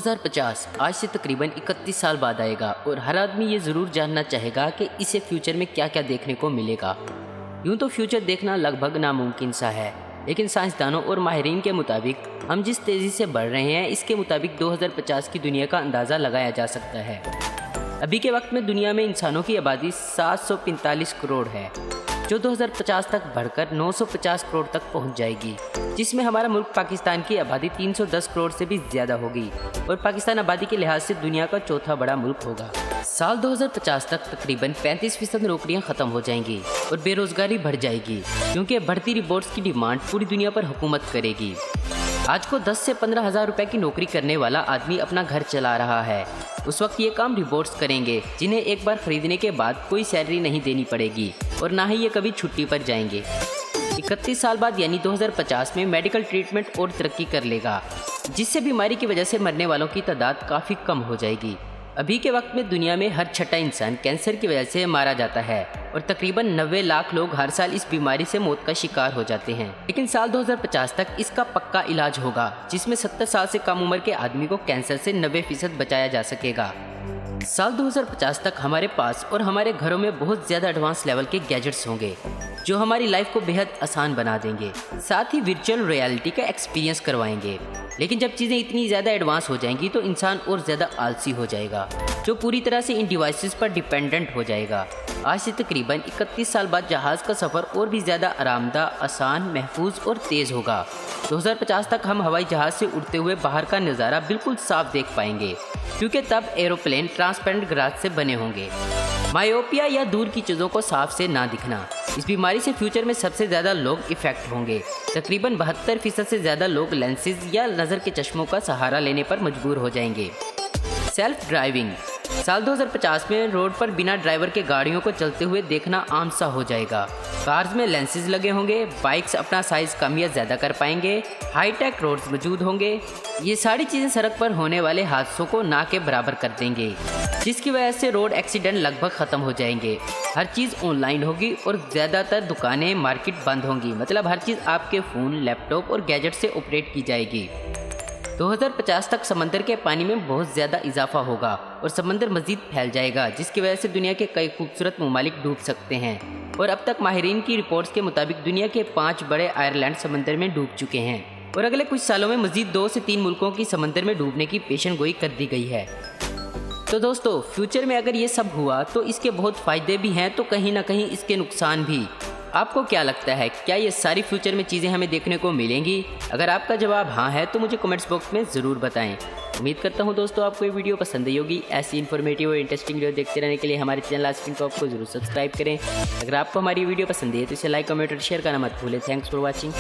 2050 आज से तकरीबन 31 साल बाद आएगा और हर आदमी ये ज़रूर जानना चाहेगा कि इसे फ्यूचर में क्या क्या देखने को मिलेगा। यूँ तो फ्यूचर देखना लगभग नामुमकिन सा है, लेकिन साइंसदानों और माहिरीन के मुताबिक हम जिस तेज़ी से बढ़ रहे हैं इसके मुताबिक 2050 की दुनिया का अंदाज़ा लगाया जा सकता है। अभी के वक्त में दुनिया में इंसानों की आबादी 745 करोड़ है, जो 2050 तक बढ़कर 950 करोड़ तक पहुंच जाएगी, जिसमें हमारा मुल्क पाकिस्तान की आबादी 310 करोड़ से भी ज़्यादा होगी और पाकिस्तान आबादी के लिहाज से दुनिया का चौथा बड़ा मुल्क होगा। साल 2050 तक तकरीबन 35% नौकरियां ख़त्म हो जाएंगी और बेरोज़गारी बढ़ जाएगी, क्योंकि बढ़ती रिपोर्ट्स की डिमांड पूरी दुनिया पर हुकूमत करेगी। आज को 10 से 15 हज़ार रुपये की नौकरी करने वाला आदमी अपना घर चला रहा है। उस वक्त ये काम रोबोट्स करेंगे, जिन्हें एक बार खरीदने के बाद कोई सैलरी नहीं देनी पड़ेगी और ना ही ये कभी छुट्टी पर जाएंगे। 31 साल बाद यानी 2050 में मेडिकल ट्रीटमेंट और तरक्की कर लेगा, जिससे बीमारी की वजह से मरने वालों की तादाद काफ़ी कम हो जाएगी। अभी के वक्त में दुनिया में हर छठा इंसान कैंसर की वजह से मारा जाता है और तकरीबन 90 लाख लोग हर साल इस बीमारी से मौत का शिकार हो जाते हैं। लेकिन साल 2050 तक इसका पक्का इलाज होगा, जिसमें 70 साल से कम उम्र के आदमी को कैंसर से 90% बचाया जा सकेगा। साल 2050 तक हमारे पास और हमारे घरों में बहुत ज़्यादा एडवांस लेवल के गैजेट्स होंगे, जो हमारी लाइफ को बेहद आसान बना देंगे। साथ ही वर्चुअल रियलिटी का एक्सपीरियंस करवाएंगे। लेकिन जब चीज़ें इतनी ज़्यादा एडवांस हो जाएंगी तो इंसान और ज़्यादा आलसी हो जाएगा, जो पूरी तरह से इन डिवाइसेस पर डिपेंडेंट हो जाएगा। आज से तकरीबन 31 साल बाद जहाज़ का सफ़र और भी ज़्यादा आरामदा, आसान, महफूज और तेज़ होगा। 2050 तक हम हवाई जहाज़ से उड़ते हुए बाहर का नज़ारा बिल्कुल साफ देख पाएंगे, क्योंकि तब एरोप्लेन ट्रांसपेरेंट ग्लास से बने होंगे। मायोपिया या दूर की चीज़ों को साफ से ना दिखना, इस बीमारी से फ्यूचर में सबसे ज़्यादा लोग इफ़ेक्ट होंगे। तकरीबन 72% से ज़्यादा लोग लेंसेज या नज़र के चश्मों का सहारा लेने पर मजबूर हो जाएंगे। सेल्फ ड्राइविंग, साल 2050 में रोड पर बिना ड्राइवर के गाड़ियों को चलते हुए देखना आम सा हो जाएगा। कार्स में लेंसेज लगे होंगे, बाइक्स अपना साइज़ कम या ज़्यादा कर पाएंगे, हाईटेक रोड्स मौजूद होंगे। ये सारी चीज़ें सड़क पर होने वाले हादसों को ना के बराबर कर देंगे, जिसकी वजह से रोड एक्सीडेंट लगभग ख़त्म हो जाएंगे। हर चीज़ ऑनलाइन होगी और ज़्यादातर दुकानें, मार्केट बंद होंगी। मतलब हर चीज़ आपके फ़ोन, लैपटॉप और गैजेट से ऑपरेट की जाएगी। 2050 तक समंदर के पानी में बहुत ज़्यादा इजाफा होगा और समंदर मज़ीद फैल जाएगा, जिसकी वजह से दुनिया के कई खूबसूरत ममालिक डूब सकते हैं। और अब तक माहिरीन की रिपोर्ट्स के मुताबिक दुनिया के 5 बड़े आयरलैंड समंदर में डूब चुके हैं और अगले कुछ सालों में मज़ीद 2 से 3 मुल्कों की समंदर में डूबने की पेशन गोई कर दी गई है। तो दोस्तों, फ्यूचर में अगर ये सब हुआ तो इसके बहुत फ़ायदे भी हैं, तो कहीं ना कहीं इसके नुकसान भी। आपको क्या लगता है, क्या ये सारी फ्यूचर में चीज़ें हमें देखने को मिलेंगी? अगर आपका जवाब हाँ है तो मुझे कमेंट्स बॉक्स में ज़रूर बताएं। उम्मीद करता हूँ दोस्तों आपको ये वीडियो पसंद आई होगी। ऐसी इन्फॉर्मेटिव और इंटरेस्टिंग वीडियो देखते रहने के लिए हमारे चैनल आस्किन को आपको जरूर सब्सक्राइब करें। अगर आपको हमारी वीडियो पसंद है तो इसे लाइक, कमेंट और शेयर करना मत भूलें। Thanks for watching.